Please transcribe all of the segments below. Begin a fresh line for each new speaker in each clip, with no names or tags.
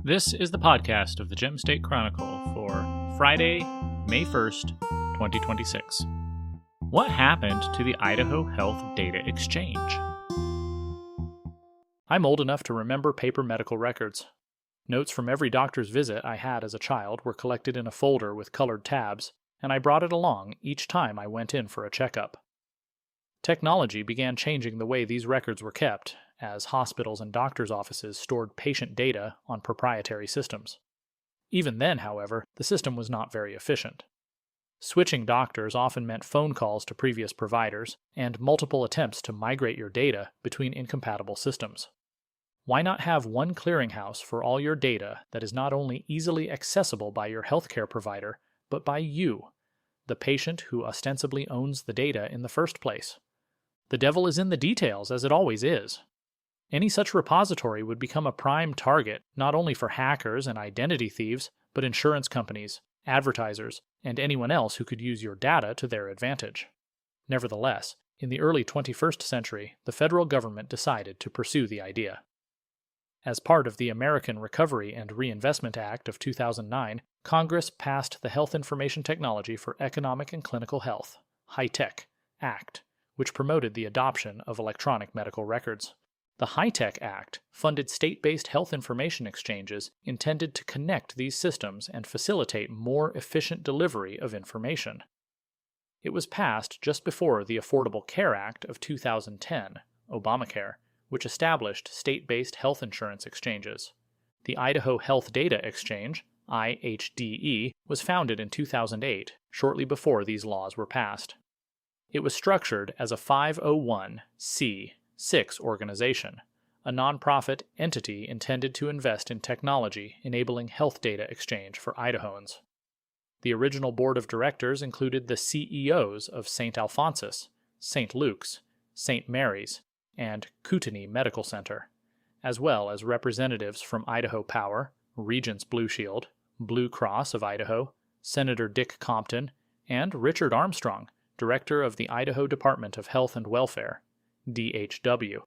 This is the podcast of the Gem State Chronicle for Friday, May 1st, 2026. What happened to the Idaho Health Data Exchange? I'm old enough to remember paper medical records. Notes from every doctor's visit I had as a child were collected in a folder with colored tabs, and I brought it along each time I went in for a checkup. Technology began changing the way these records were kept, as hospitals and doctors' offices stored patient data on proprietary systems. Even then, however, the system was not very efficient. Switching doctors often meant phone calls to previous providers and multiple attempts to migrate your data between incompatible systems. Why not have one clearinghouse for all your data that is not only easily accessible by your healthcare provider, but by you, the patient who ostensibly owns the data in the first place? The devil is in the details, as it always is. Any such repository would become a prime target not only for hackers and identity thieves, but insurance companies, advertisers, and anyone else who could use your data to their advantage. Nevertheless, in the early 21st century, the federal government decided to pursue the idea. As part of the American Recovery and Reinvestment Act of 2009, Congress passed the Health Information Technology for Economic and Clinical Health, HITECH, Act, which promoted the adoption of electronic medical records. The HITECH Act funded state-based health information exchanges intended to connect these systems and facilitate more efficient delivery of information. It was passed just before the Affordable Care Act of 2010, Obamacare, which established state-based health insurance exchanges. The Idaho Health Data Exchange, IHDE, was founded in 2008, shortly before these laws were passed. It was structured as a 501(c)(6) organization, a nonprofit entity intended to invest in technology enabling health data exchange for Idahoans. The original board of directors included the CEOs of St. Alphonsus, St. Luke's, St. Mary's, and Kootenai Medical Center, as well as representatives from Idaho Power, Regents Blue Shield, Blue Cross of Idaho, Senator Dick Compton, and Richard Armstrong, director of the Idaho Department of Health and Welfare, DHW.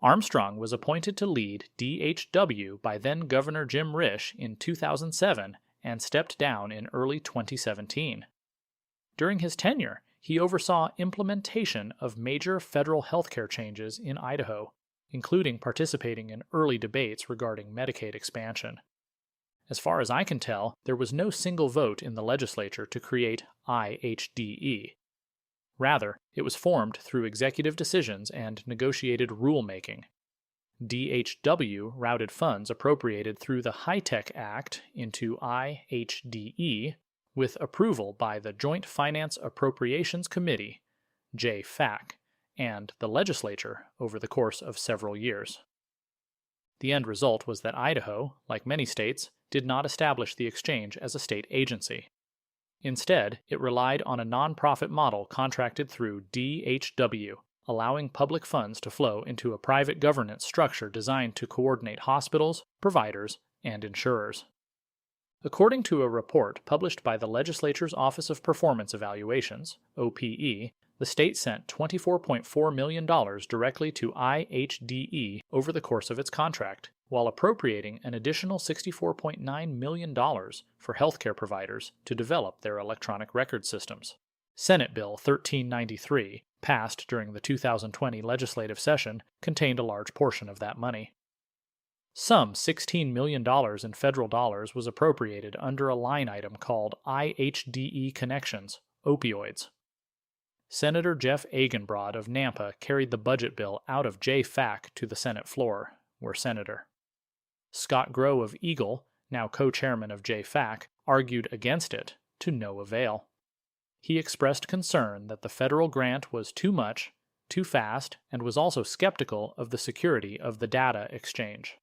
Armstrong was appointed to lead DHW by then-Governor Jim Risch in 2007 and stepped down in early 2017. During his tenure, he oversaw implementation of major federal healthcare changes in Idaho, including participating in early debates regarding Medicaid expansion. As far as I can tell, there was no single vote in the legislature to create IHDE. Rather, it was formed through executive decisions and negotiated rulemaking. DHW routed funds appropriated through the HITECH Act into IHDE with approval by the Joint Finance Appropriations Committee, JFAC, and the legislature over the course of several years. The end result was that Idaho, like many states, did not establish the exchange as a state agency. Instead, it relied on a nonprofit model contracted through DHW, allowing public funds to flow into a private governance structure designed to coordinate hospitals, providers, and insurers. According to a report published by the Legislature's Office of Performance Evaluations, OPE, the state sent $24.4 million directly to IHDE over the course of its contract, while appropriating an additional $64.9 million for healthcare providers to develop their electronic record systems. Senate Bill 1393, passed during the 2020 legislative session, contained a large portion of that money. Some $16 million in federal dollars was appropriated under a line item called IHDE Connections, Opioids. Senator Jeff Eigenbrod of Nampa carried the budget bill out of JFAC to the Senate floor, where Senator Scott Grow of Eagle, now co-chairman of JFAC, argued against it, to no avail. He expressed concern that the federal grant was too much, too fast, and was also skeptical of the security of the data exchange.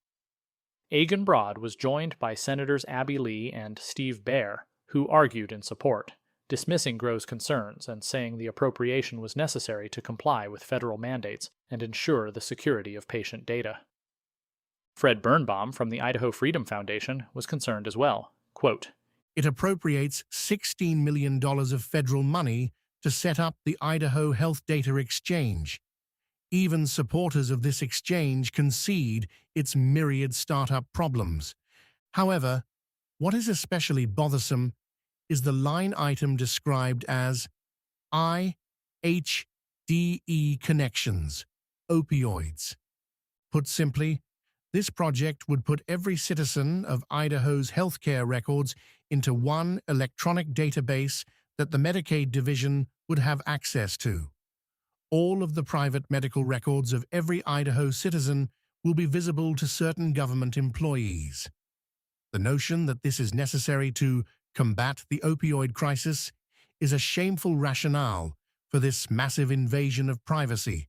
Eigenbrod was joined by Senators Abby Lee and Steve Baer, who argued in support, dismissing Grow's concerns and saying the appropriation was necessary to comply with federal mandates and ensure the security of patient data. Fred Birnbaum from the Idaho Freedom Foundation was concerned as well. Quote,
"It appropriates $16 million of federal money to set up the Idaho Health Data Exchange. Even supporters of this exchange concede its myriad startup problems. However, what is especially bothersome is the line item described as IHDE connections, opioids. Put simply, this project would put every citizen of Idaho's healthcare records into one electronic database that the Medicaid division would have access to. All of the private medical records of every Idaho citizen will be visible to certain government employees. The notion that this is necessary to combat the opioid crisis is a shameful rationale for this massive invasion of privacy.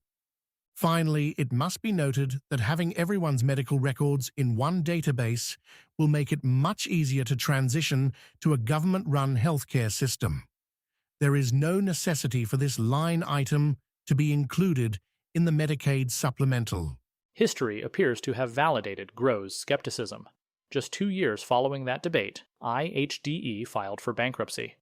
Finally, it must be noted that having everyone's medical records in one database will make it much easier to transition to a government-run healthcare system. There is no necessity for this line item to be included in the Medicaid supplemental.
History appears to have validated Grove's skepticism. Just 2 years following that debate, IHDE filed for bankruptcy.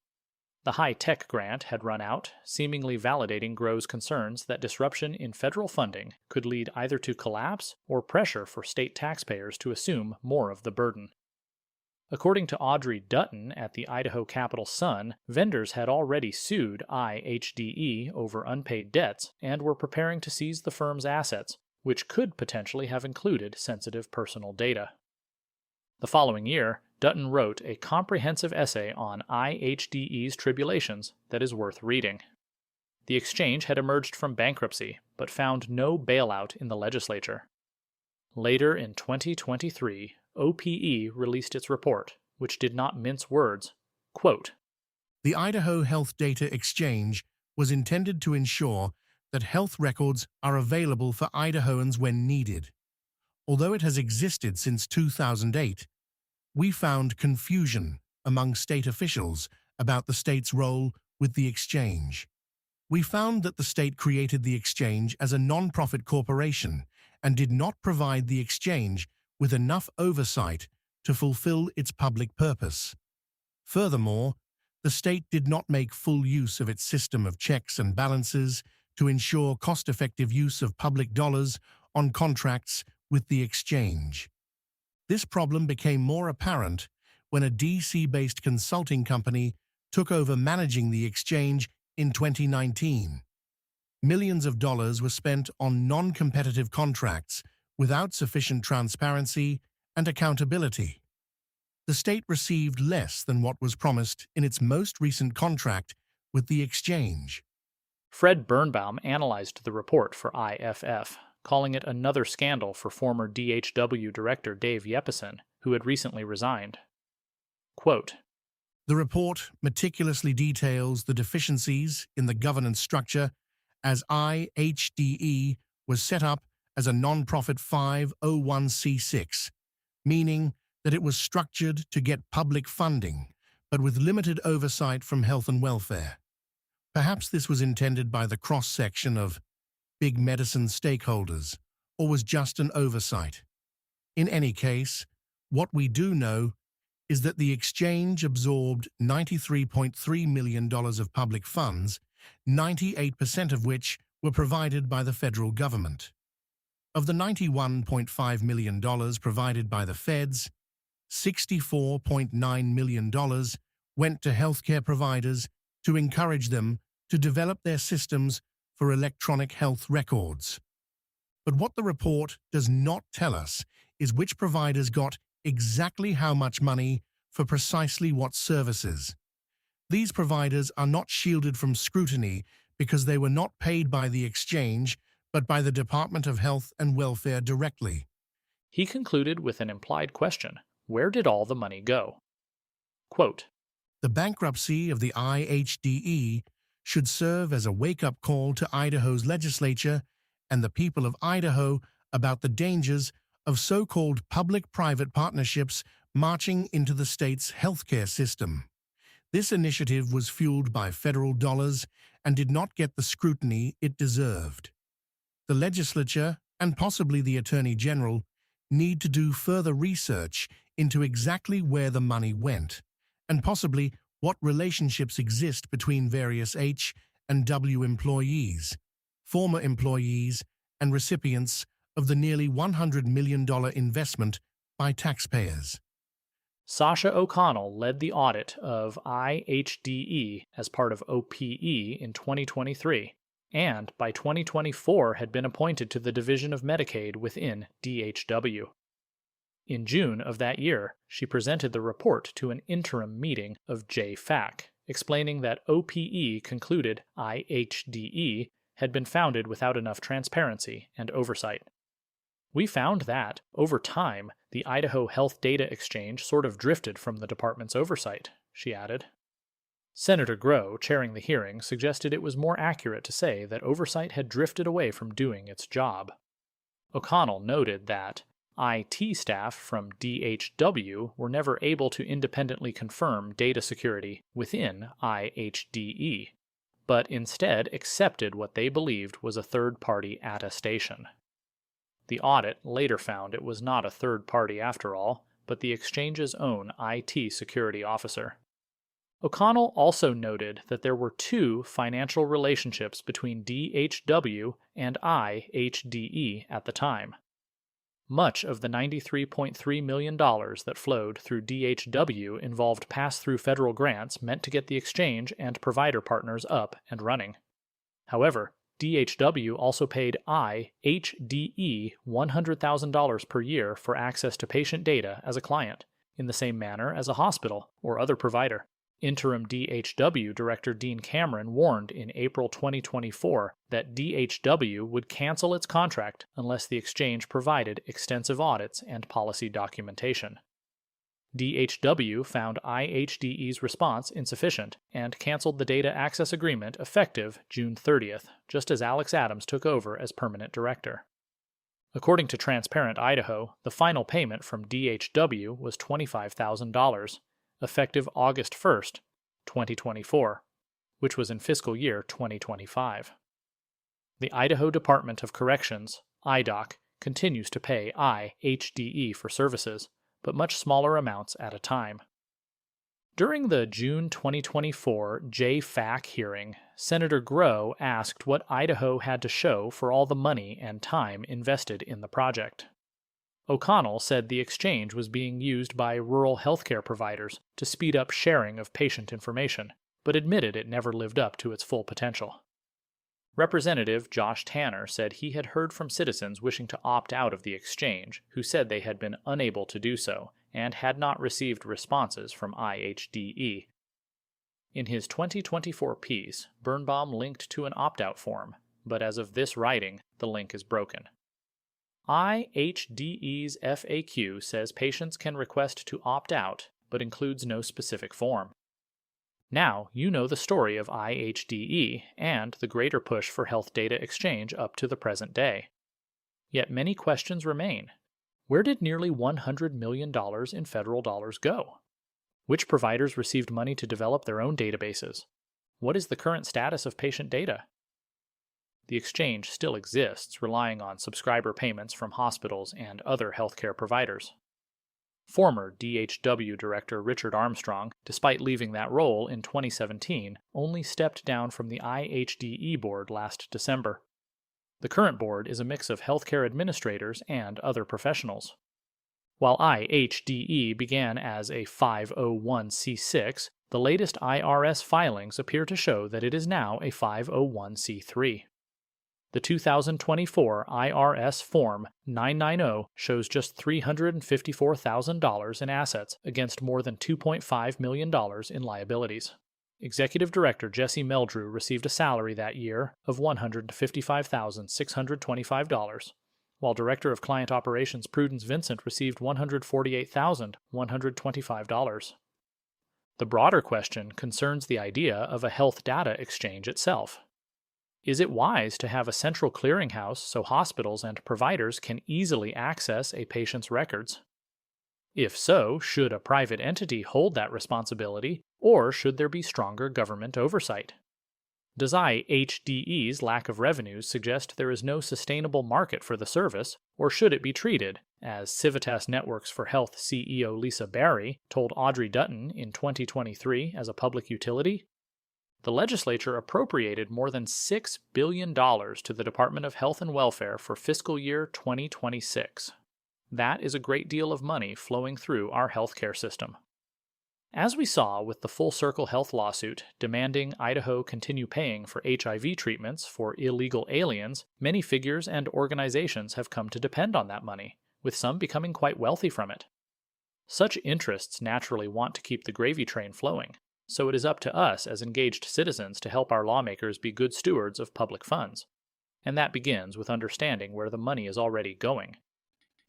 The high-tech grant had run out, seemingly validating Grove's concerns that disruption in federal funding could lead either to collapse or pressure for state taxpayers to assume more of the burden. According to Audrey Dutton at the Idaho Capital Sun, vendors had already sued IHDE over unpaid debts and were preparing to seize the firm's assets, which could potentially have included sensitive personal data. The following year, Dutton wrote a comprehensive essay on IHDE's tribulations that is worth reading. The exchange had emerged from bankruptcy, but found no bailout in the legislature. Later in 2023, OPE released its report, which did not mince words. Quote,
"The Idaho Health Data Exchange was intended to ensure that health records are available for Idahoans when needed. Although it has existed since 2008, we found confusion among state officials about the state's role with the exchange. We found that the state created the exchange as a non-profit corporation and did not provide the exchange with enough oversight to fulfill its public purpose. Furthermore, the state did not make full use of its system of checks and balances to ensure cost-effective use of public dollars on contracts with the exchange. This problem became more apparent when a DC-based consulting company took over managing the exchange in 2019. Millions of dollars were spent on non-competitive contracts without sufficient transparency and accountability. The state received less than what was promised in its most recent contract with the exchange."
Fred Birnbaum analyzed the report for IFF, calling it another scandal for former DHW Director Dave Yepesen, who had recently resigned. Quote,
"The report meticulously details the deficiencies in the governance structure as IHDE was set up as a non-profit 501c6, meaning that it was structured to get public funding, but with limited oversight from health and welfare. Perhaps this was intended by the cross-section of big medicine stakeholders, or was just an oversight. In any case, what we do know is that the exchange absorbed $93.3 million of public funds, 98% of which were provided by the federal government. Of the $91.5 million provided by the feds, $64.9 million went to healthcare providers to encourage them to develop their systems for electronic health records. But what the report does not tell us is which providers got exactly how much money for precisely what services. These providers are not shielded from scrutiny because they were not paid by the exchange, but by the Department of Health and Welfare directly.
He concluded with an implied question: where did all the money go? Quote,
"The bankruptcy of the IHDE should serve as a wake-up call to Idaho's legislature and the people of Idaho about the dangers of so-called public-private partnerships marching into the state's healthcare system. This initiative was fueled by federal dollars and did not get the scrutiny it deserved. The legislature, and possibly the Attorney General, need to do further research into exactly where the money went, and possibly what relationships exist between various H and W employees, former employees, and recipients of the nearly $100 million investment by taxpayers.
Sasha O'Connell led the audit of IHDE as part of OPE in 2023, and by 2024 had been appointed to the Division of Medicaid within DHW. In June of that year, she presented the report to an interim meeting of JFAC, explaining that OPE concluded IHDE had been founded without enough transparency and oversight. We found that, over time, the Idaho Health Data Exchange sort of drifted from the department's oversight, she added. Senator Groh, chairing the hearing, suggested it was more accurate to say that oversight had drifted away from doing its job. O'Connell noted that IT staff from DHW were never able to independently confirm data security within IHDE, but instead accepted what they believed was a third-party attestation. The audit later found it was not a third party after all, but the exchange's own IT security officer. O'Connell also noted that there were two financial relationships between DHW and IHDE at the time. Much of the $93.3 million that flowed through DHW involved pass-through federal grants meant to get the exchange and provider partners up and running. However, DHW also paid IHDE $100,000 per year for access to patient data as a client, in the same manner as a hospital or other provider. Interim DHW Director Dean Cameron warned in April 2024 that DHW would cancel its contract unless the exchange provided extensive audits and policy documentation. DHW found IHDE's response insufficient and canceled the data access agreement effective June 30th, just as Alex Adams took over as permanent director. According to Transparent Idaho, the final payment from DHW was $25,000, effective August 1st, 2024, which was in fiscal year 2025. The Idaho Department of Corrections, IDOC, continues to pay IHDE for services, but much smaller amounts at a time. During the June 2024 JFAC hearing, Senator Groh asked what Idaho had to show for all the money and time invested in the project. O'Connell said the exchange was being used by rural healthcare providers to speed up sharing of patient information, but admitted it never lived up to its full potential. Representative Josh Tanner said he had heard from citizens wishing to opt out of the exchange who said they had been unable to do so and had not received responses from IHDE. In his 2024 piece, Birnbaum linked to an opt-out form, but as of this writing, the link is broken. IHDE's FAQ says patients can request to opt out, but includes no specific form. Now you know the story of IHDE and the greater push for health data exchange up to the present day. Yet many questions remain. Where did nearly $100 million in federal dollars go? Which providers received money to develop their own databases? What is the current status of patient data? The exchange still exists, relying on subscriber payments from hospitals and other healthcare providers. Former DHW Director Richard Armstrong, despite leaving that role in 2017, only stepped down from the IHDE board last December. The current board is a mix of healthcare administrators and other professionals. While IHDE began as a 501c6, the latest IRS filings appear to show that it is now a 501c3. The 2024 IRS Form 990 shows just $354,000 in assets against more than $2.5 million in liabilities. Executive Director Jesse Meldrew received a salary that year of $155,625, while Director of Client Operations Prudence Vincent received $148,125. The broader question concerns the idea of a health data exchange itself. Is it wise to have a central clearinghouse so hospitals and providers can easily access a patient's records? If so, should a private entity hold that responsibility, or should there be stronger government oversight? Does IHDE's lack of revenues suggest there is no sustainable market for the service, or should it be treated, as Civitas Networks for Health CEO Lisa Barry told Audrey Dutton in 2023 as a public utility? The legislature appropriated more than $6 billion to the Department of Health and Welfare for fiscal year 2026. That is a great deal of money flowing through our healthcare system. As we saw with the Full Circle Health lawsuit demanding Idaho continue paying for HIV treatments for illegal aliens, many figures and organizations have come to depend on that money, with some becoming quite wealthy from it. Such interests naturally want to keep the gravy train flowing, so it is up to us as engaged citizens to help our lawmakers be good stewards of public funds. And that begins with understanding where the money is already going.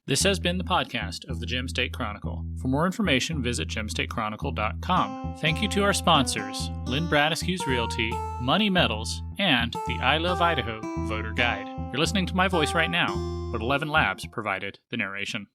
This has been the podcast of the Gem State Chronicle. For more information, visit gemstatechronicle.com. Thank you to our sponsors, Lynn Bradescu's Realty, Money Metals, and the I Love Idaho Voter Guide. You're listening to my voice right now, but 11 Labs provided the narration.